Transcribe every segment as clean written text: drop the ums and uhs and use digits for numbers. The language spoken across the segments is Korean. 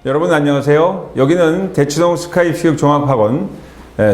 여러분 안녕하세요. 여기는 대치동 스카이피직 종합학원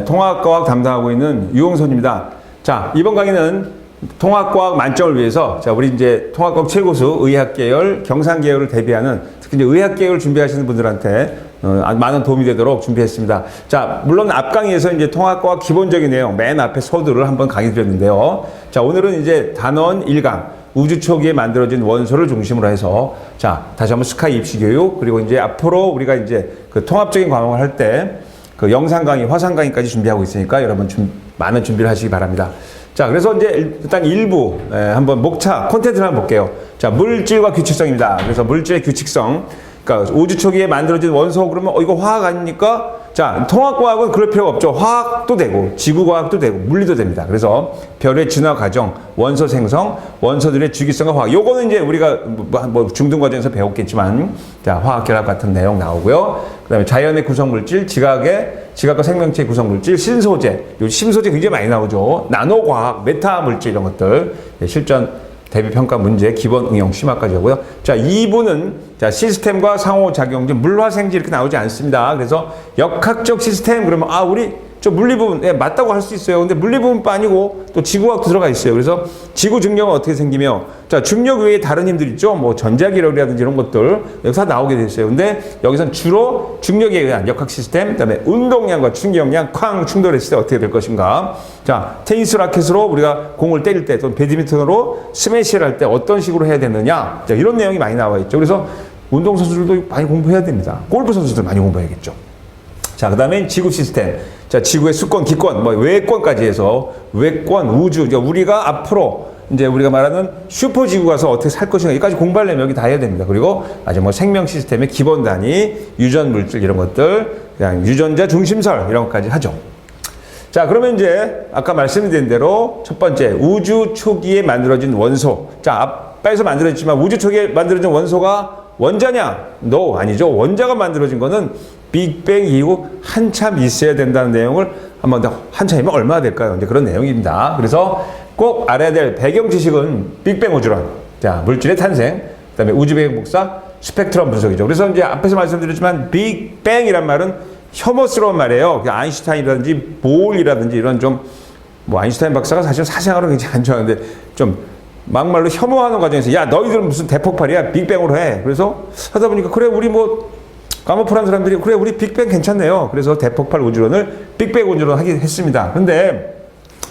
통합과학 담당하고 있는 유홍선입니다. 자, 이번 강의는 통합과학 만점을 위해서 우리 이제 통합과학 최고수 의학계열, 경상계열을 대비하는 특히 이제 의학계열 준비하시는 분들한테 많은 도움이 되도록 준비했습니다. 자, 물론 앞 강의에서 이제 통합과학 기본적인 내용 맨 앞에 서두를 한번 강의 드렸는데요. 자, 오늘은 이제 단원 1강 우주 초기에 만들어진 원소를 중심으로 해서 자, 다시 한번 스카이 입시 교육 그리고 이제 앞으로 우리가 이제 그 통합적인 과목을 할 때 그 영상 강의, 화상 강의까지 준비하고 있으니까 여러분 많은 준비를 하시기 바랍니다. 자, 그래서 이제 일단 일부 한번 목차 콘텐츠를 한번 볼게요. 자, 물질과 규칙성입니다. 그래서 물질의 규칙성. 그러니까 우주 초기에 만들어진 원소 그러면 이거 화학 아닙니까? 자, 통합과학은 그럴 필요가 없죠. 화학도 되고 지구과학도 되고 물리도 됩니다. 그래서 별의 진화 과정, 원소 생성, 원소들의 주기성과 화학. 요거는 이제 우리가 뭐 중등 과정에서 배웠겠지만 자, 화학 결합 같은 내용 나오고요. 그다음에 자연의 구성 물질, 지각과 생명체의 구성 물질, 신소재. 요 신소재 굉장히 많이 나오죠. 나노과학, 메타 물질 이런 것들. 실전 대비평가 문제, 기본 응용 심화까지 하고요. 자, 2부는 자, 시스템과 상호작용, 물화생지 이렇게 나오지 않습니다. 그래서 역학적 시스템, 그러면, 우리 저 물리 부분, 맞다고 할 수 있어요. 근데 물리 부분뿐 아니고 또 지구과학도 들어가 있어요. 그래서 지구 중력은 어떻게 생기며, 자, 중력 외에 다른 힘들 있죠. 뭐 전자기력이라든지 이런 것들, 여기서 나오게 됐어요. 근데 여기선 주로 중력에 의한 역학 시스템, 그 다음에 운동량과 충격량, 쾅 충돌했을 때 어떻게 될 것인가. 자, 테니스 라켓으로 우리가 공을 때릴 때, 또 배드민턴으로 스매시를 할 때 어떤 식으로 해야 되느냐. 자, 이런 내용이 많이 나와 있죠. 그래서 운동선수들도 많이 공부해야 됩니다. 골프 선수들 많이 공부해야겠죠. 자, 그 다음에 지구 시스템. 자, 지구의 수권, 기권, 뭐 외권까지 해서 외권, 우주. 그러니까 우리가 앞으로 이제 우리가 말하는 슈퍼지구 가서 어떻게 살 것인가 여기까지 공부하려면 여기 다 해야 됩니다. 그리고 아주 뭐 생명 시스템의 기본 단위, 유전 물질 이런 것들, 그냥 유전자 중심설 이런 것까지 하죠. 자, 그러면 이제 아까 말씀드린 대로 첫 번째 우주 초기에 만들어진 원소. 자, 앞에서 만들어졌지만 우주 초기에 만들어진 원소가 원자냐? No, 아니죠. 원자가 만들어진 거는 빅뱅 이후 한참 있어야 된다는 내용을 한번 더, 한참이면 얼마나 될까요? 이제 그런 내용입니다. 그래서 꼭 알아야 될 배경 지식은 빅뱅 우주론, 자, 물질의 탄생, 그 다음에 우주 배경 복사, 스펙트럼 분석이죠. 그래서 이제 앞에서 말씀드렸지만 빅뱅이란 말은 혐오스러운 말이에요. 아인슈타인이라든지 보울이라든지 이런 좀, 뭐 아인슈타인 박사가 사실 사생활은 굉장히 안 좋아하는데 좀 막말로 혐오하는 과정에서 야, 너희들은 무슨 대폭발이야? 빅뱅으로 해. 그래서 하다 보니까 그래, 우리 뭐 까무풀한 사람들이 그래, 우리 빅뱅 괜찮네요. 그래서 대폭발 우주론을 빅뱅 우주론 하긴 했습니다. 근데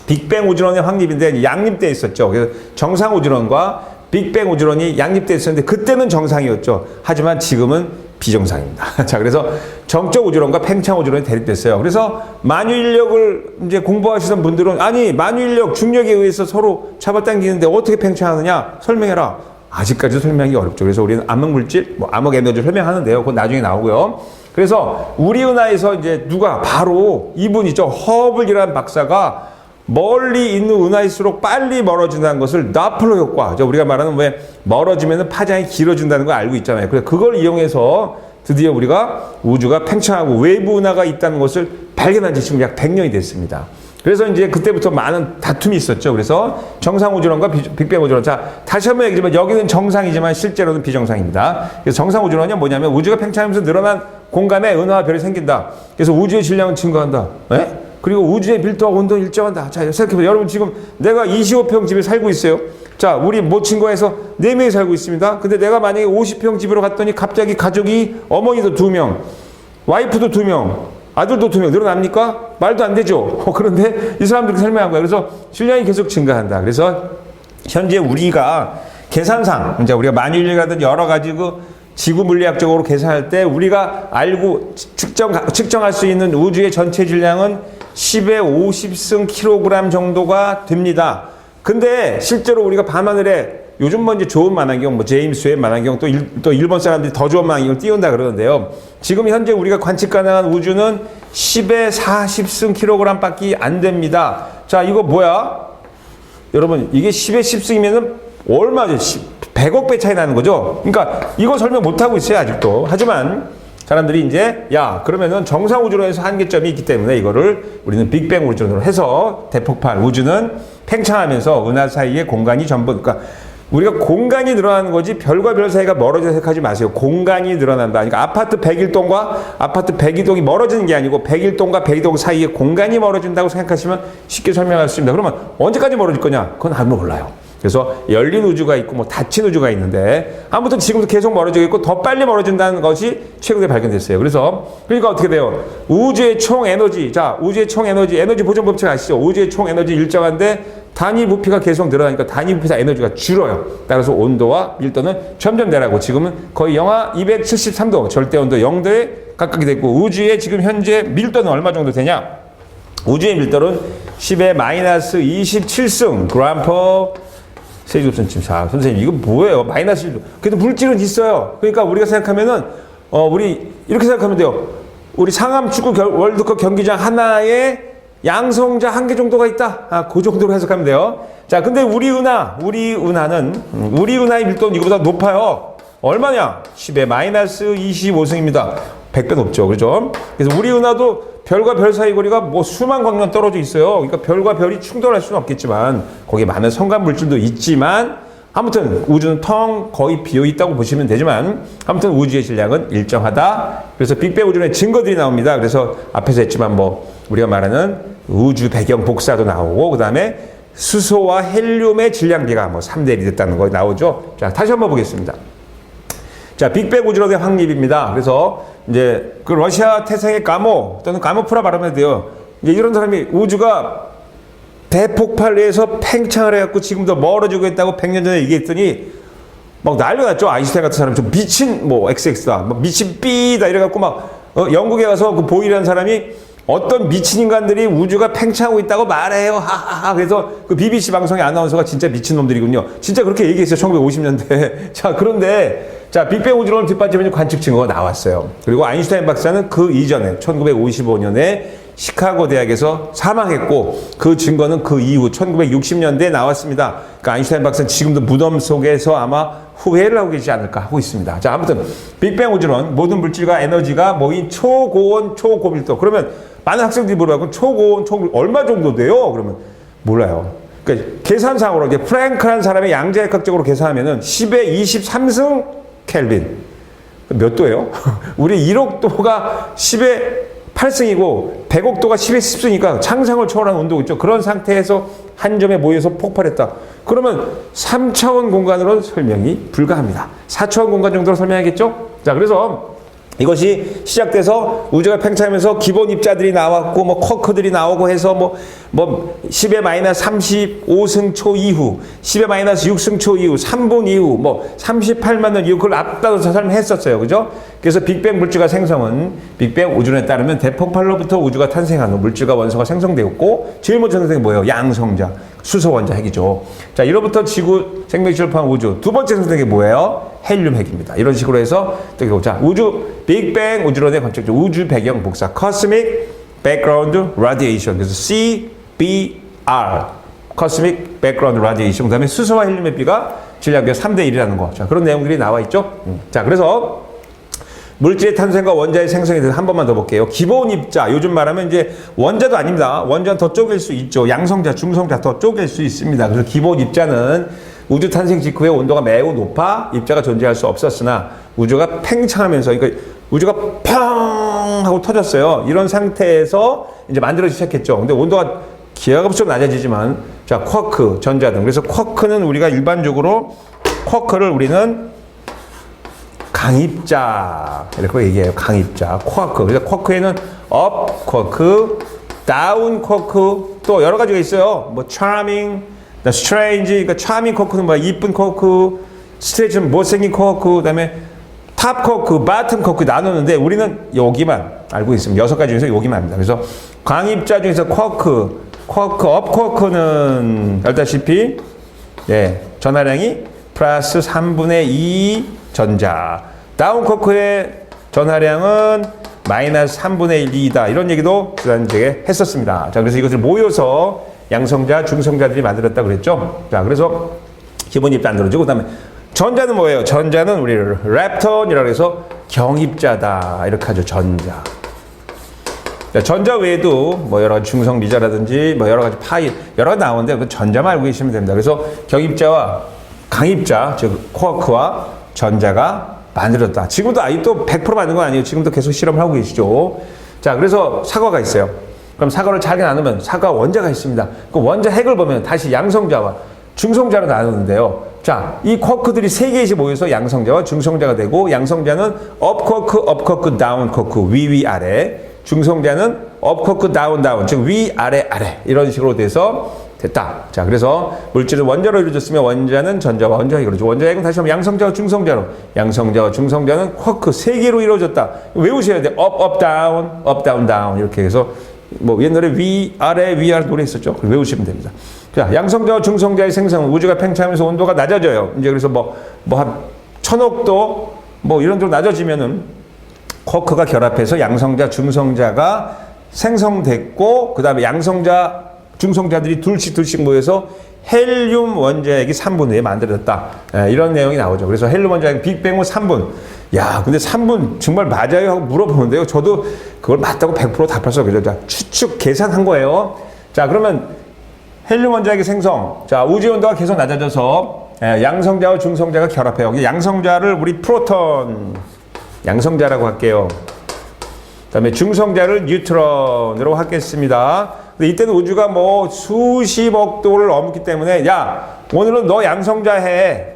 빅뱅 우주론의 확립인데 양립되어 있었죠. 그래서 정상 우주론과 빅뱅 우주론이 양립되어 있었는데 그때는 정상이었죠. 하지만 지금은 비정상입니다. 자, 그래서 정적 우주론과 팽창 우주론이 대립됐어요. 그래서 만유인력을 이제 공부하시던 분들은 아니, 만유인력, 중력에 의해서 서로 잡아당기는데 어떻게 팽창하느냐? 설명해라. 아직까지 설명하기 어렵죠. 그래서 우리는 암흑물질, 뭐 암흑에너지를 설명하는데요. 그건 나중에 나오고요. 그래서 우리 은하에서 이제 누가 바로 이분이죠. 허블이라는 박사가 멀리 있는 은하일수록 빨리 멀어진다는 것을 나플러 효과. 우리가 말하는 왜 멀어지면 파장이 길어진다는 걸 알고 있잖아요. 그래서 그걸 이용해서 드디어 우리가 우주가 팽창하고 외부 은하가 있다는 것을 발견한 지 지금 약 100년이 됐습니다. 그래서 이제 그때부터 많은 다툼이 있었죠. 그래서 정상 우주론과 빅뱅 우주론. 자, 다시 한번 얘기하지만 여기는 정상이지만 실제로는 비정상입니다. 그래서 정상 우주론이 뭐냐면 우주가 팽창하면서 늘어난 공간에 은하와 별이 생긴다. 그래서 우주의 질량은 증가한다. 네? 그리고 우주의 밀도와 온도는 일정한다. 자, 생각해보세요. 여러분 지금 내가 25평 집에 살고 있어요. 자, 우리 모친구에서 4명이 살고 있습니다. 근데 내가 만약에 50평 집으로 갔더니 갑자기 가족이 어머니도 2명, 와이프도 2명, 아들도 2명 늘어납니까? 말도 안 되죠. 그런데 이 사람들이 설명한 거예요. 그래서 질량이 계속 증가한다. 그래서 현재 우리가 계산상, 이제 우리가 만유인력이라든지 여러 가지 그 지구 물리학적으로 계산할 때 우리가 알고 측정할 수 있는 우주의 전체 질량은 10의 50승 킬로그램 정도가 됩니다. 근데 실제로 우리가 밤하늘에 요즘 뭐 이제 좋은 만환경, 뭐 제임스 웹 만환경, 또 일본 사람들이 더 좋은 만환경을 띄운다 그러는데요. 지금 현재 우리가 관측 가능한 우주는 10의 40승 킬로그램 밖에 안 됩니다. 자, 이거 뭐야? 여러분, 이게 10의 10승이면은 얼마죠? 100억 배 차이 나는 거죠? 그러니까 이거 설명 못 하고 있어요, 아직도. 하지만 사람들이 이제 야, 그러면은 정상 우주론에서 한계점이 있기 때문에 이거를 우리는 빅뱅 우주론으로 해서 대폭발 우주는 팽창하면서 은하 사이의 공간이 전부, 그러니까 우리가 공간이 늘어나는 거지 별과 별 사이가 멀어져 생각하지 마세요. 공간이 늘어난다. 그러니까 아파트 101동과 아파트 102동이 멀어지는 게 아니고 101동과 102동 사이에 공간이 멀어진다고 생각하시면 쉽게 설명할 수 있습니다. 그러면 언제까지 멀어질 거냐? 그건 아무도 몰라요. 그래서 열린 우주가 있고 뭐 닫힌 우주가 있는데 아무튼 지금도 계속 멀어지고 있고 더 빨리 멀어진다는 것이 최근에 발견됐어요. 그러니까 어떻게 돼요? 우주의 총 에너지, 자 우주의 총 에너지 보존 법칙 아시죠? 우주의 총 에너지 일정한데 단위 부피가 계속 늘어나니까 단위 부피에서 에너지가 줄어요. 따라서 온도와 밀도는 점점 내려가고 지금은 거의 영하 273도 절대 온도 0도에 가깝게 됐고 우주의 지금 현재 밀도는 얼마 정도 되냐? 우주의 밀도는 10의 마이너스 27승 그램퍼 세제곱센티미터. 자, 선생님 이거 뭐예요? 마이너스 1도. 그래도 물질은 있어요. 그러니까 우리가 생각하면은 우리 이렇게 생각하면 돼요. 우리 상암 축구 월드컵 경기장 하나에 양성자 1개 정도가 있다. 그 정도로 해석하면 돼요. 자, 근데 우리 은하의 밀도는 이거보다 높아요. 얼마냐? 10의 마이너스 25승입니다. 100배 높죠. 그렇죠? 그래서 우리 은하도 별과 별 사이 거리가 뭐 수만 광년 떨어져 있어요. 그러니까 별과 별이 충돌할 수는 없겠지만 거기에 많은 성간 물질도 있지만 아무튼 우주는 텅 거의 비어 있다고 보시면 되지만 아무튼 우주의 질량은 일정하다. 그래서 빅뱅 우주의 증거들이 나옵니다. 그래서 앞에서 했지만 뭐 우리가 말하는 우주 배경 복사도 나오고 그다음에 수소와 헬륨의 질량비가 뭐 3대 1이 됐다는 거 나오죠. 자, 다시 한번 보겠습니다. 자, 빅뱅 우주론의 확립입니다. 그래서 이제 그 러시아 태생의 까모 또는 까모프라 발음해도 돼요. 이제 이런 사람이 우주가 대폭발에서 팽창을 해갖고 지금도 멀어지고 있다고 100년 전에 얘기했더니 막 난리가 났죠. 아인슈타인 같은 사람이 좀 미친 뭐 XX다, 뭐 미친 B다 이래갖고 막 영국에 가서 그 보일이라는 사람이 어떤 미친 인간들이 우주가 팽창하고 있다고 말해요. 하하하. 그래서 그 BBC 방송의 아나운서가 진짜 미친놈들이군요. 진짜 그렇게 얘기했어요. 1950년대. 자, 그런데 자, 빅뱅 우주론을 뒷받침해준 관측 증거가 나왔어요. 그리고 아인슈타인 박사는 그 이전에 1955년에 시카고 대학에서 사망했고 그 증거는 그 이후 1960년대에 나왔습니다. 그러니까 아인슈타인 박사는 지금도 무덤 속에서 아마 후회를 하고 계시지 않을까 하고 있습니다. 자, 아무튼 빅뱅 우주론 모든 물질과 에너지가 모인 초고온 초고밀도. 그러면 많은 학생들이 물어봐요. 초고온 초고밀도 얼마 정도 돼요? 그러면 몰라요. 그러니까 계산상으로 이제 프랭크라는 사람의 양자역학적으로 계산하면은 10의 23승 켈빈. 몇 도예요? 우리 1억도가 10의 8승이고 100억도가 10의 10승이니까 창상을 초월하는 온도가 있죠. 그런 상태에서 한 점에 모여서 폭발했다. 그러면 3차원 공간으로는 설명이 불가합니다. 4차원 공간 정도로 설명하겠죠? 자, 그래서 이것이 시작돼서 우주가 팽창하면서 기본 입자들이 나왔고 뭐 쿼크들이 나오고 해서 뭐 10의 마이너스 35승 초 이후 10의 마이너스 6승 초 이후 3분 이후 뭐 38만 년 이후 그걸 앞다퉈서 설명했었어요. 그죠? 그래서 빅뱅 물질과 생성은 빅뱅 우주론에 따르면 대폭발로부터 우주가 탄생한 후 물질과 원소가 생성되었고 제일 먼저 생성된 게 뭐예요? 양성자, 수소 원자 핵이죠. 자, 이로부터 지구 생명체를 포함한 우주 두 번째 생성된 게 뭐예요? 헬륨 핵입니다. 이런 식으로 해서 자, 우주 빅뱅 우주론의 관측적 우주 배경 복사 Cosmic Background Radiation. 그래서 CBR Cosmic Background Radiation. 그다음에 수소와 헬륨의 비가 질량비가 3대 1이라는 거. 자, 그런 내용들이 나와 있죠. 자, 그래서 물질의 탄생과 원자의 생성에 대해서 한 번만 더 볼게요. 기본 입자, 요즘 말하면 이제 원자도 아닙니다. 원자는 더 쪼갤 수 있죠. 양성자, 중성자 더 쪼갤 수 있습니다. 그래서 기본 입자는 우주 탄생 직후에 온도가 매우 높아 입자가 존재할 수 없었으나 우주가 팽창하면서 그러니까 우주가 펑 하고 터졌어요. 이런 상태에서 이제 만들어지기 시작했죠. 근데 온도가 기하급수로 낮아지지만 자, 쿼크, 전자 등. 그래서 쿼크는 우리가 일반적으로 쿼크를 우리는 강입자 이렇게 얘기해요. 강입자, 쿼크. 그래서 쿼크에는 업 쿼크, 다운 쿼크 또 여러 가지가 있어요. 뭐 charming, strange, 그러니까 charming 쿼크는 뭐 이쁜 쿼크, 스트레이트는 못생긴 쿼크, 그다음에 탑 쿼크, 바텀 쿼크 나누는데 우리는 여기만 알고 있습니다. 6가지 중에서 여기만 합니다. 그래서 강입자 중에서 쿼크, 업 쿼크는 알다시피 예, 전하량이 플러스 3분의 2 전자. 다운 쿼크의 전하량은 마이너스 3분의 1이다. 이런 얘기도 지난주에 했었습니다. 자, 그래서 이것을 모여서 양성자, 중성자들이 만들었다고 그랬죠. 자, 그래서 기본 입자 안 들어주고, 그 다음에 전자는 뭐예요? 전자는 우리 렙톤이라고 해서 경입자다. 이렇게 하죠. 전자. 자, 전자 외에도 뭐 여러 가지 중성 미자라든지 뭐 여러 가지 파이, 여러 가지 나오는데 그 전자만 알고 계시면 됩니다. 그래서 경입자와 강입자, 즉 쿼크와 전자가 만들어졌다. 지금도 아직도 100% 만든 건 아니에요. 지금도 계속 실험을 하고 계시죠. 자, 그래서 사과가 있어요. 그럼 사과를 잘게 나누면 사과 원자가 있습니다. 그 원자 핵을 보면 다시 양성자와 중성자로 나누는데요. 자, 이 쿼크들이 세 개씩 모여서 양성자와 중성자가 되고, 양성자는 업 쿼크, 업 쿼크, 다운 쿼크, 위, 아래. 중성자는 업 쿼크, 다운, 다운, 즉 위, 아래, 아래. 이런 식으로 돼서 됐다. 자, 그래서 물질은 원자로 이루어졌으면 원자는 전자와 원자핵 이루어지고, 원자핵은 다시 한번 양성자와 중성자로, 양성자와 중성자는 쿼크 세 개로 이루어졌다. 외우셔야 돼. 업, 다운, 다운. 이렇게 해서 뭐 옛날에 위, 아래 노래 했었죠. 외우시면 됩니다. 자, 양성자와 중성자의 생성, 우주가 팽창하면서 온도가 낮아져요. 이제 그래서 한 1000억도 이런 정도 낮아지면은 쿼크가 결합해서 양성자, 중성자가 생성됐고, 그 다음에 양성자, 중성자들이 둘씩 모여서 헬륨 원자핵이 3분 후에 만들어졌다. 이런 내용이 나오죠. 그래서 헬륨 원자핵 빅뱅 후 3분. 야, 근데 3분 정말 맞아요? 하고 물어보는데요. 저도 그걸 맞다고 100% 답할 수 없겠죠. 자, 추측 계산한 거예요. 자, 그러면 헬륨 원자핵의 생성. 자, 우주 온도가 계속 낮아져서 양성자와 중성자가 결합해요. 양성자를 우리 프로톤, 양성자라고 할게요. 그 다음에 중성자를 뉴트론으로 하겠습니다. 근데 이때는 우주가 수십억 도를 넘기 때문에, 야, 오늘은 너 양성자 해.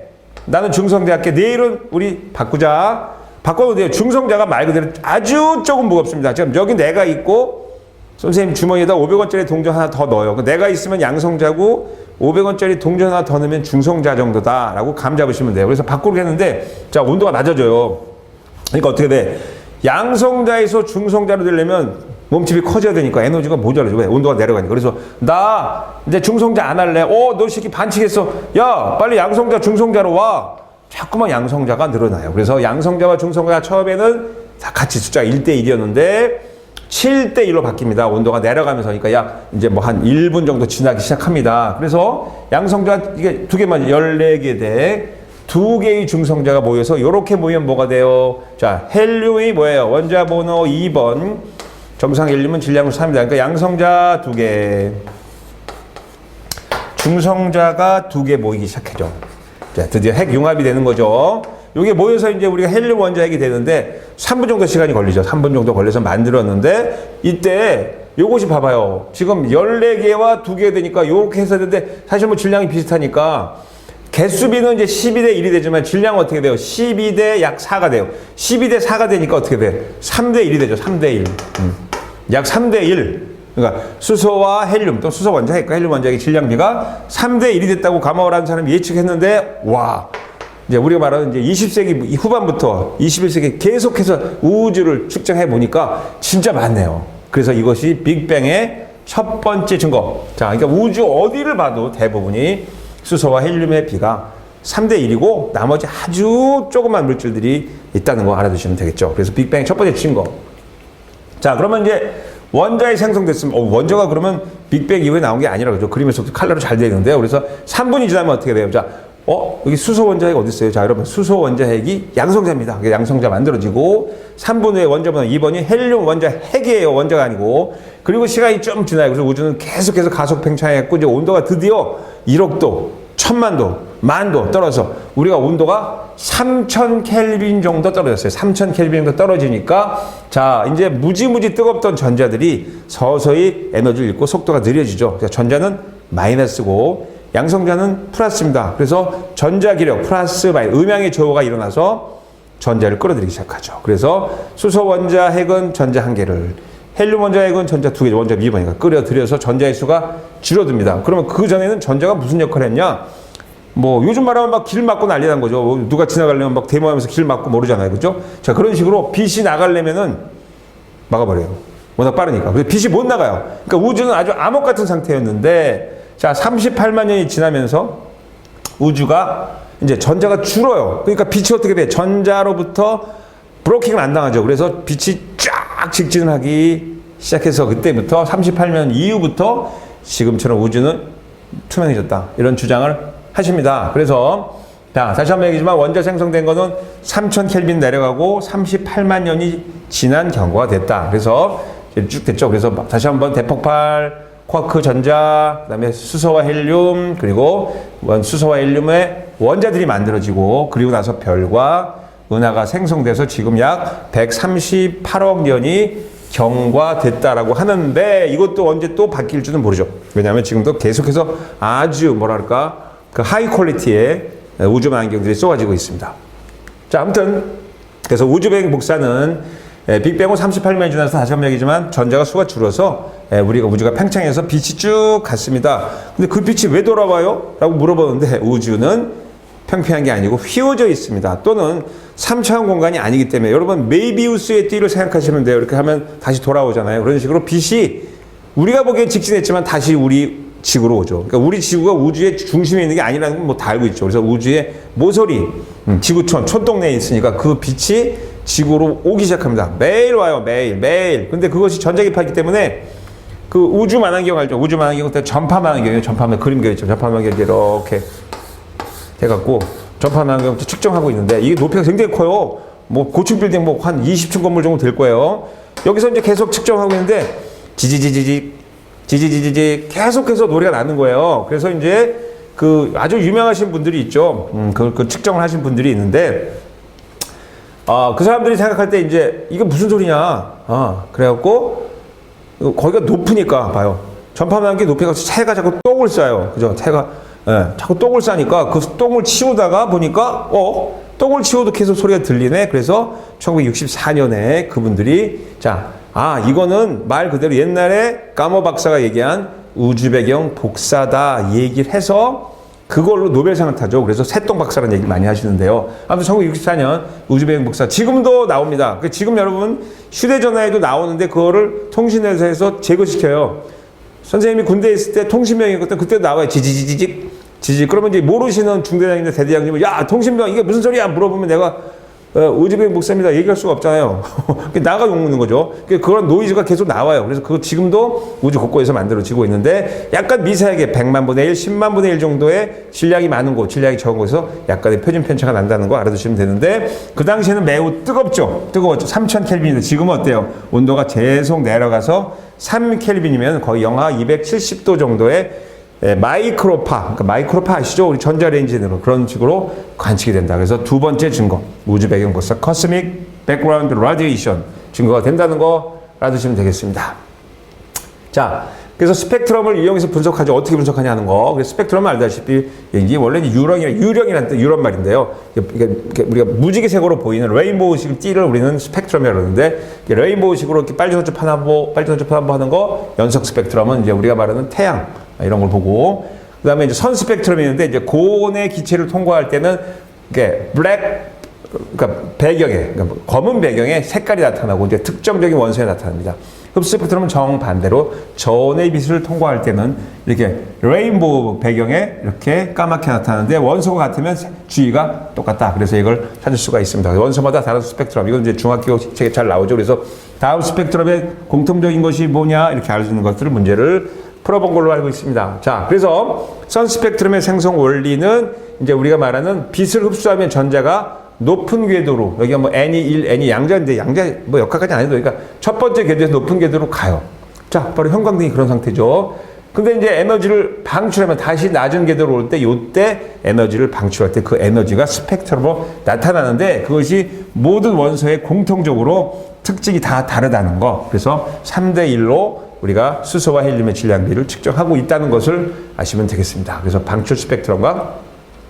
나는 중성자 할게. 내일은 우리 바꾸자. 바꿔도 돼요. 중성자가 말 그대로 아주 조금 무겁습니다. 지금 여기 내가 있고, 선생님 주머니에다 500원짜리 동전 하나 더 넣어요. 내가 있으면 양성자고 500원짜리 동전 하나 더 넣으면 중성자 정도다라고 감 잡으시면 돼요. 그래서 바꾸겠는데, 자, 온도가 낮아져요. 그러니까 어떻게 돼? 양성자에서 중성자로 되려면 몸집이 커져야 되니까 에너지가 모자라죠. 왜? 온도가 내려가니까. 그래서 나 이제 중성자 안 할래. 너 새끼 반칙했어. 야, 빨리 양성자, 중성자로 와. 자꾸만 양성자가 늘어나요. 그래서 양성자와 중성자가 처음에는 다 같이 숫자가 1대1이었는데 7대1로 바뀝니다. 온도가 내려가면서. 그러니까 약 이제 한 1분 정도 지나기 시작합니다. 그래서 양성자 이게 두 개만 14개 대 2개의 중성자가 모여서 이렇게 모이면 뭐가 돼요? 자, 헬륨이 뭐예요? 원자 번호 2번. 정상 헬륨은 질량으로 3이다. 그러니까 양성자 2개, 중성자가 2개 모이기 시작해죠. 자, 드디어 핵 융합이 되는 거죠. 이게 모여서 이제 우리가 헬륨 원자핵이 되는데 3분 정도 시간이 걸리죠. 3분 정도 걸려서 만들었는데, 이때 요것이 봐봐요. 지금 14개와 2개 되니까 이렇게 해서 되는데, 사실 질량이 비슷하니까 개수비는 이제 12대 1이 되지만 질량은 어떻게 돼요? 12대 약 4가 돼요. 12대 4가 되니까 어떻게 돼? 3대 1이 되죠. 3대 1. 약 3대 1. 그러니까 수소와 헬륨, 또 수소 원자핵과 헬륨 원자핵의 질량비가 3대 1이 됐다고 가마오라는 사람이 예측했는데, 와, 이제 우리가 말하는 이제 20세기 후반부터 21세기 계속해서 우주를 측정해 보니까 진짜 많네요. 그래서 이것이 빅뱅의 첫 번째 증거. 자, 그러니까 우주 어디를 봐도 대부분이 수소와 헬륨의 비가 3대 1이고 나머지 아주 조그만 물질들이 있다는 거 알아두시면 되겠죠. 그래서 빅뱅의 첫 번째 증거. 자, 그러면 이제 원자에 생성됐으면, 원자가 그러면 빅뱅 이후에 나온 게 아니라 그죠. 그림에서 칼라로 잘 되어 있는데요. 그래서 3분이 지나면 어떻게 돼요? 자, 여기 수소 원자핵 어디 있어요? 자, 여러분, 수소 원자핵이 양성자입니다. 양성자 만들어지고, 3분 후에 원자번호 2번이 헬륨 원자핵이에요. 원자가 아니고. 그리고 시간이 좀 지나요. 그래서 우주는 계속해서 가속 팽창했고, 이제 온도가 드디어 1억 도, 1000만 도, 만 도 떨어져서 우리가 온도가 3000 켈빈 정도 떨어졌어요. 3000 켈빈 정도 떨어지니까, 자, 이제 무지무지 뜨겁던 전자들이 서서히 에너지를 잃고 속도가 느려지죠. 전자는 마이너스고, 양성자는 플러스입니다. 그래서 전자기력 플러스 마이너스 음양의 저하가 일어나서 전자를 끌어들이기 시작하죠. 그래서 수소 원자핵은 전자 1개를, 헬륨 원자핵은 전자 2개, 원자 미번이니까 끌어들여서 전자의 수가 줄어듭니다. 그러면 그 전에는 전자가 무슨 역할을 했냐? 요즘 말하면 막 길 막고 난리 난 거죠. 누가 지나가려면 막 데모하면서 길 막고 모르잖아요. 그죠? 자, 그런 식으로 빛이 나가려면은 막아버려요. 워낙 빠르니까. 그래서 빛이 못 나가요. 그러니까 우주는 아주 암흑 같은 상태였는데, 자, 38만 년이 지나면서 우주가 이제 전자가 줄어요. 그러니까 빛이 어떻게 돼? 전자로부터 브로킹을 안 당하죠. 그래서 빛이 쫙 직진하기 시작해서 그때부터 38년 이후부터 지금처럼 우주는 투명해졌다. 이런 주장을 하십니다. 그래서 자, 다시 한번 얘기지만 원자 생성된 거는 3000 켈빈 내려가고 38만 년이 지난 경과가 됐다. 그래서 쭉 됐죠. 그래서 다시 한번 대폭발, 쿼크 전자, 그다음에 수소와 헬륨, 그리고 수소와 헬륨의 원자들이 만들어지고 그리고 나서 별과 은하가 생성돼서 지금 약 138억 년이 경과됐다라고 하는데 이것도 언제 또 바뀔지는 모르죠. 왜냐하면 지금도 계속해서 아주 뭐랄까 그 하이 퀄리티의 우주망원경들이 쏘아지고 있습니다. 자, 아무튼 그래서 우주배경 복사는 빅뱅 후 38년이 지나서 다시 한번 얘기지만 전자가 수가 줄어서 우리가 우주가 팽창해서 빛이 쭉 갔습니다. 근데 그 빛이 왜 돌아와요? 라고 물어보는데 우주는 평평한 게 아니고 휘어져 있습니다. 또는 3차원 공간이 아니기 때문에 여러분 메이비우스의 띠를 생각하시면 돼요. 이렇게 하면 다시 돌아오잖아요. 그런 식으로 빛이 우리가 보기엔 직진했지만 다시 우리 지구로 오죠. 그러니까 우리 지구가 우주의 중심에 있는 게 아니라는 건 뭐 다 알고 있죠. 그래서 우주의 모서리, 지구촌, 촌동네에 있으니까 그 빛이 지구로 오기 시작합니다. 매일 와요. 매일. 근데 그것이 전자기파이기 때문에 그 우주 망원경 알죠? 우주 망원경 때 전파 망원경이에요. 전파망 그림 그려있죠. 전파 망원경이 이렇게 해갖고 전파 망원경 측정하고 있는데 이게 높이가 굉장히 커요. 뭐 고층 빌딩 뭐 한 20층 건물 정도 될 거예요. 여기서 이제 계속 측정하고 있는데 지지지지지 계속해서 노래가 나는 거예요. 그래서 이제 그 아주 유명하신 분들이 있죠. 그 측정을 하신 분들이 있는데 그 사람들이 생각할 때 이제 이게 무슨 소리냐. 그래갖고 거기가 높으니까 봐요. 전파망원경이 높이가 새가 자꾸 똥을 싸요. 그죠? 새가 자꾸 똥을 싸니까 그 똥을 치우다가 보니까 똥을 치워도 계속 소리가 들리네. 그래서 1964년에 그분들이 이거는 말 그대로 옛날에 까머 박사가 얘기한 우주배경 복사다 얘기를 해서 그걸로 노벨상을 타죠. 그래서 새똥 박사라는 얘기를 많이 하시는데요. 아무튼 1964년 우주배경 복사 지금도 나옵니다. 지금 여러분 휴대전화에도 나오는데 그거를 통신회사에서 제거시켜요. 선생님이 군대에 있을 때 통신병이었거든. 그때도 나와요. 지지. 그러면 이제 모르시는 중대장이나 대대장님은 야 통신병 이게 무슨 소리야 물어보면 내가 우주배경 복사입니다. 얘기할 수가 없잖아요. 나가 욕먹는 거죠. 그런 노이즈가 계속 나와요. 그래서 그거 지금도 우주 곳곳에서 만들어지고 있는데 약간 미세하게 100만 분의 1, 10만 분의 1 정도의 질량이 많은 곳, 질량이 적은 곳에서 약간의 표준 편차가 난다는 거 알아두시면 되는데 그 당시에는 매우 뜨거웠죠. 3000켈빈인데 지금은 어때요? 온도가 계속 내려가서 3켈빈이면 거의 영하 270도 정도의 마이크로파, 그러니까 마이크로파 아시죠? 우리 전자레인지로 그런 식으로 관측이 된다. 그래서 두 번째 증거, 우주 배경 복사, Cosmic Background Radiation 증거가 된다는 거 알아두시면 되겠습니다. 자, 그래서 스펙트럼을 이용해서 분석하죠. 어떻게 분석하냐는 거. 그래서 스펙트럼은 알다시피 이게 원래는 유령이라는 뜻, 유런 말인데요. 우리가 무지개색으로 보이는 레인보우식 띠를 우리는 스펙트럼이라고 그러는데 레인보우식으로 이렇게 빨주노초 파남보 하는 거 연석 스펙트럼은 이제 우리가 말하는 태양 이런 걸 보고 그 다음에 이제 선 스펙트럼이 있는데 이제 고온의 기체를 통과할 때는 이게 그러니까 배경에 그러니까 검은 배경에 색깔이 나타나고 이제 특정적인 원소에 나타납니다. 흡수 스펙트럼은 정반대로 저온의 빛을 통과할 때는 이렇게 레인보우 배경에 이렇게 까맣게 나타나는데 원소가 같으면 주위가 똑같다. 그래서 이걸 찾을 수가 있습니다. 원소마다 다른 스펙트럼. 이건 이제 중학교 책에 잘 나오죠. 그래서 다음 스펙트럼의 공통적인 것이 뭐냐 이렇게 알 수 있는 것들을 문제를 풀어본 걸로 알고 있습니다. 자, 그래서 선 스펙트럼의 생성 원리는 이제 우리가 말하는 빛을 흡수하면 전자가 높은 궤도로 여기가 뭐 n이 1, n이 양자인데 양자 뭐 역학까지 안 해도 그러니까 첫 번째 궤도에서 높은 궤도로 가요. 자, 바로 형광등이 그런 상태죠. 근데 이제 에너지를 방출하면 다시 낮은 궤도로 올 때 요때 에너지를 방출할 때 그 에너지가 스펙트럼으로 나타나는데 그것이 모든 원소의 공통적으로 특징이 다 다르다는 거. 그래서 3대 1로 우리가 수소와 헬륨의 질량비를 측정하고 있다는 것을 아시면 되겠습니다. 그래서 방출 스펙트럼과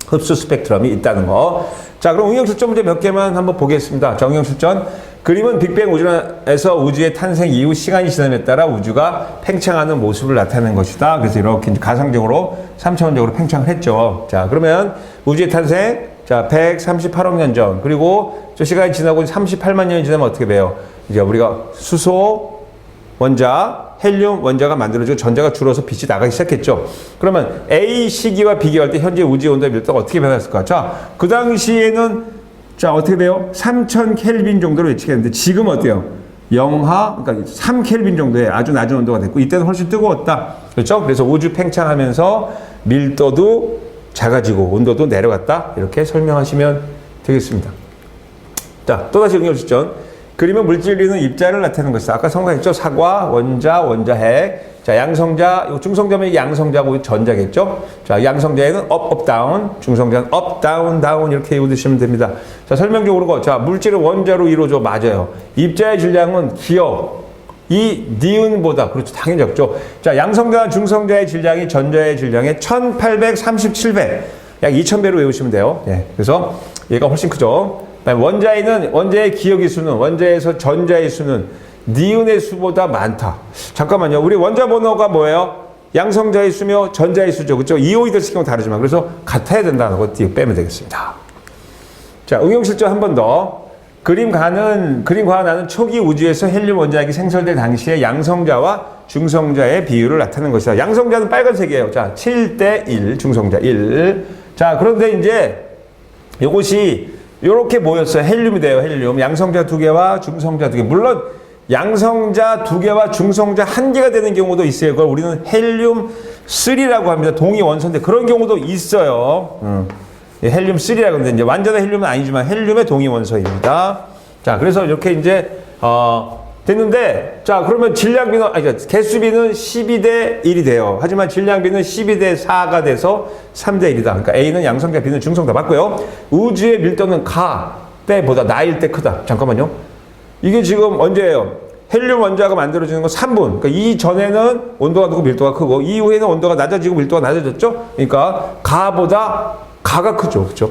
흡수 스펙트럼이 있다는 거. 자, 그럼 응용실전 문제 몇 개만 한번 보겠습니다. 자, 응용실전. 그림은 빅뱅 우주에서 우주의 탄생 이후 시간이 지남에 따라 우주가 팽창하는 모습을 나타내는 것이다. 그래서 이렇게 가상적으로 3차원적으로 팽창을 했죠. 자, 그러면 우주의 탄생, 자, 138억 년 전. 그리고 저 시간이 지나고 38만 년이 지나면 어떻게 돼요? 이제 우리가 수소, 원자, 헬륨 원자가 만들어지고 전자가 줄어서 빛이 나가기 시작했죠. 그러면 A 시기와 비교할 때 현재 우주의 온도의 밀도가 어떻게 변했을까? 자, 그 당시에는 자 어떻게 돼요? 3000 켈빈 정도로 예측했는데 지금 어때요? 그러니까 3켈빈 정도의 아주 낮은 온도가 됐고 이때는 훨씬 뜨거웠다. 그렇죠? 그래서 우주 팽창하면서 밀도도 작아지고 온도도 내려갔다. 이렇게 설명하시면 되겠습니다. 자, 또다시 응용실전. 그림은 물질리는 입자를 나타내는 것이다. 아까 성공했죠? 사과, 원자, 원자핵. 자, 양성자, 요 중성자면 이게 양성자고 전자겠죠? 자, 양성자에는 up, down, 중성자는 up, down, down 이렇게 외우시면 됩니다. 자, 설명적으로 거. 자, 물질은 원자로 이루어져. 맞아요. 입자의 질량은 기억. 이 니은보다 그렇죠. 당연히 적죠. 자, 양성자와 중성자의 질량이 전자의 질량의 1837배. 약 2000배로 외우시면 돼요. 예. 그래서 얘가 훨씬 크죠. 원자에는 원자의 기억의 수는 원자에서 전자의 수는 니은의 수보다 많다. 잠깐만요. 우리 원자 번호가 뭐예요? 양성자의 수며 전자의 수죠. 그렇죠? 이오이드식 경우 다르지만 그래서 같아야 된다는 거 빼면 되겠습니다. 자, 응용 실전 한 번 더. 그림 과는 초기 우주에서 헬륨 원자핵이 생성될 당시에 양성자와 중성자의 비율을 나타내는 것이다. 양성자는 빨간색이에요. 자, 7대 1, 중성자 1. 자, 그런데 이제 이것이 이렇게 모였어요. 헬륨이 돼요. 헬륨. 양성자 2개와 중성자 2개. 물론 양성자 2개와 중성자 1개가 되는 경우도 있어요. 그걸 우리는 헬륨 3라고 합니다. 동위 원소인데 그런 경우도 있어요. 헬륨 3라고 하는데 이제 완전한 헬륨은 아니지만 헬륨의 동위 원소입니다. 자, 그래서 이렇게 이제 됐는데 자, 그러면 질량비는 개수비는 12대 1이 돼요. 하지만 질량비는 12대 4가 돼서 3대 1이다. 그러니까 A는 양성자, B는 중성자 맞고요. 우주의 밀도는 가 때보다 나일 때 크다. 잠깐만요. 이게 지금 언제예요? 헬륨 원자가 만들어지는 건 3분. 그러니까 이 전에는 온도가 높고 밀도가 크고 이후에는 온도가 낮아지고 밀도가 낮아졌죠? 그러니까 가가 크죠. 그렇죠?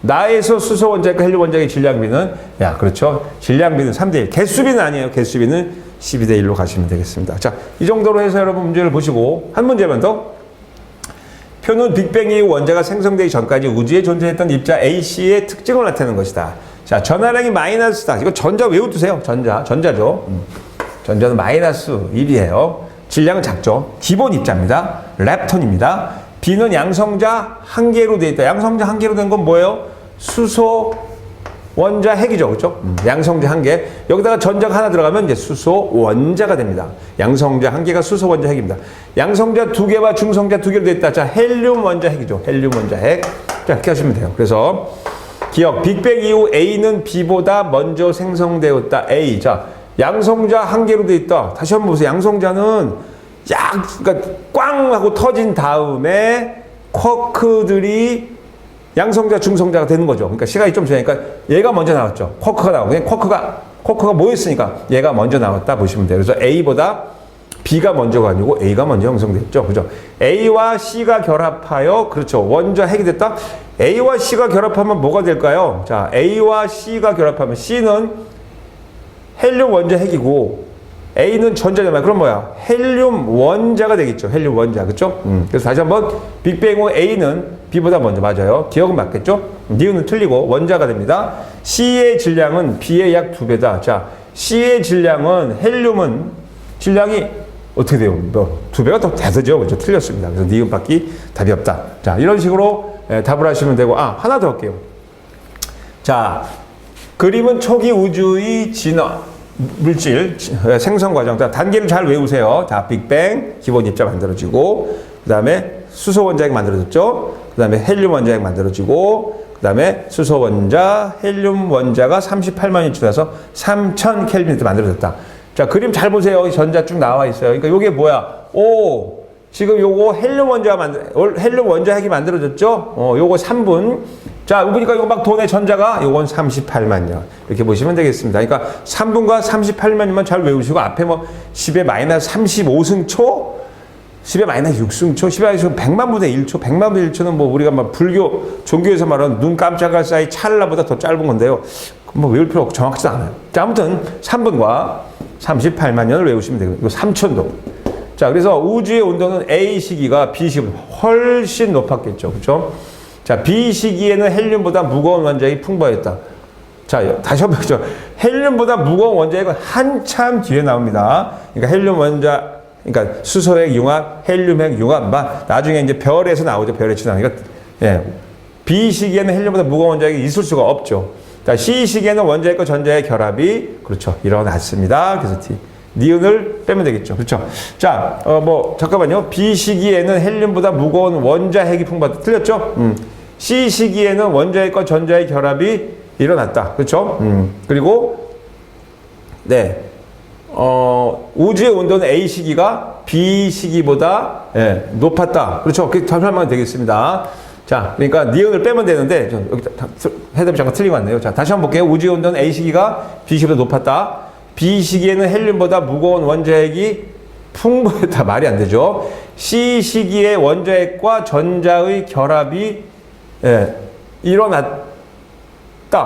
나에서 수소 원자과 헬륨 원자의 질량비는 그렇죠. 질량비는 3대 1. 개수비는 아니에요. 개수비는 12대 1로 가시면 되겠습니다. 자, 이 정도로 해서 여러분 문제를 보시고 한 문제만 더. 표는 빅뱅 이후 원자가 생성되기 전까지 우주에 존재했던 입자 A씨의 특징을 나타내는 것이다. 자, 전하량이 마이너스다. 이거 전자 외워두세요. 전자죠. 전자는 마이너스 1이에요. 질량은 작죠. 기본 입자입니다. 렙톤입니다. B는 양성자 1개로 되어 있다. 양성자 1개로 된 건 뭐예요? 수소 원자 핵이죠. 그렇죠? 양성자 1개. 여기다가 전자가 하나 들어가면 이제 수소 원자가 됩니다. 양성자 1개가 수소 원자 핵입니다. 양성자 2개와 중성자 2개로 되어 있다. 자, 헬륨 원자 핵이죠. 헬륨 원자 핵. 자, 이렇게 하시면 돼요. 그래서 기억, 빅뱅 이후 A는 B보다 먼저 생성되었다. A. 자, 양성자 1개로 되어 있다. 다시 한번 보세요. 양성자는 그러니까 꽝 하고 터진 다음에 쿼크들이 양성자, 중성자가 되는 거죠. 그러니까 시간이 좀 지나니까 얘가 먼저 나왔죠. 쿼크가 나오고 쿼크가 모였으니까 얘가 먼저 나왔다 보시면 돼요. 그래서 A보다 B가 먼저가 아니고 A가 먼저 형성됐죠. 그죠? A와 C가 결합하여 그렇죠. 원자 핵이 됐다. A와 C가 결합하면 뭐가 될까요? 자, A와 C가 결합하면 C는 헬륨 원자 핵이고 A는 전자잖아요. 그럼 뭐야? 헬륨 원자가 되겠죠. 헬륨 원자. 그렇죠? 그래서 다시 한번 빅뱅 후 A는 B보다 먼저 맞아요. 기억은 맞겠죠? 니은은 틀리고 원자가 됩니다. C의 질량은 B의 약 2배다. 자, C의 질량은 헬륨은 질량이 어떻게 돼요? 2배가 더 되죠. 그렇죠? 틀렸습니다. 그래서 니은 받기 답이 없다. 자, 이런 식으로 답을 하시면 되고 하나 더 할게요. 자, 그림은 초기 우주의 진화 물질 생성 과정. 단계를 잘 외우세요. 자, 빅뱅 기본 입자 만들어지고 그 다음에 수소 원자핵 만들어졌죠. 그 다음에 헬륨 원자핵 만들어지고 그 다음에 수소 원자, 헬륨 원자가 38만이 줄여서 3000 켈빈 때 만들어졌다. 자, 그림 잘 보세요. 전자 쭉 나와 있어요. 그러니까 이게 뭐야? 지금 요거 헬륨 원자핵이 만들어졌죠? 요거 3분. 자, 보니까 이거 막 돈의 전자가 요건 38만 년. 이렇게 보시면 되겠습니다. 그러니까 3분과 38만 년만 잘 외우시고 앞에 뭐 10의 마이너스 35승초, 10의 마이너스 6승초, 10의 마이너스 100만 분의 1초, 100만 분의 1초는 뭐 우리가 막 불교, 종교에서 말하는 눈 깜짝할 사이 찰나보다 더 짧은 건데요. 뭐 외울 필요 정확하지 않아요. 자, 아무튼 3분과 38만 년을 외우시면 되고, 이거 3천도. 자, 그래서 우주의 온도는 A 시기가 B 시기보다 훨씬 높았겠죠. 그렇죠? 자, B 시기에는 헬륨보다 무거운 원자핵이 풍부했다. 자, 다시 한번 보죠. 헬륨보다 무거운 원자핵은 한참 뒤에 나옵니다. 그러니까 헬륨 원자, 그러니까 수소핵 융합, 헬륨핵 융합만 나중에 이제 별에서 나오죠. 별의 진화. 그러니까 B 시기에는 헬륨보다 무거운 원자핵이 있을 수가 없죠. 자, C 시기에는 원자핵과 전자의 결합이 그렇죠. 일어났습니다. 그래서 T. 니은을 빼면 되겠죠. 그렇죠. 자, 잠깐만요. B 시기에는 헬륨보다 무거운 원자핵이 풍부하다. 틀렸죠? C 시기에는 원자핵과 전자의 결합이 일어났다. 그렇죠? 그리고 우주의 온도는 A 시기가 B 시기보다 높았다. 그렇죠. 그렇게 설명하면 되겠습니다. 자, 그러니까 니은을 빼면 되는데 여기 해답이 잠깐 틀린 것 같네요. 자, 다시 한번 볼게요. 우주의 온도는 A 시기가 B 시기보다 높았다. B 시기에는 헬륨보다 무거운 원자핵이 풍부했다. 말이 안 되죠. C 시기에 원자핵과 전자의 결합이 일어났다.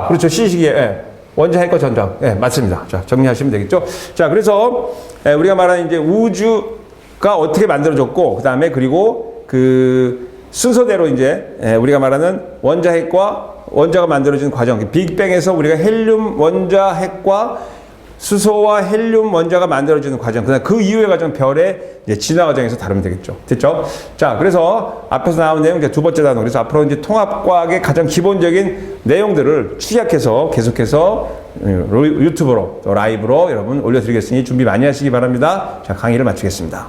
그렇죠. C 시기에 원자핵과 전자. 맞습니다. 자, 정리하시면 되겠죠. 자, 그래서 우리가 말하는 이제 우주가 어떻게 만들어졌고, 그다음에 그리고 그 순서대로 이제 우리가 말하는 원자핵과 원자가 만들어지는 과정, 빅뱅에서 우리가 헬륨 원자핵과 수소와 헬륨 원자가 만들어지는 과정, 그 이후의 과정, 별의 이제 진화 과정에서 다루면 되겠죠. 됐죠? 자, 그래서 앞에서 나온 내용 이제 두 번째 단어. 그래서 앞으로 이제 통합과학의 가장 기본적인 내용들을 축약해서 계속해서 유튜브로 또 라이브로 여러분 올려드리겠으니 준비 많이 하시기 바랍니다. 자, 강의를 마치겠습니다.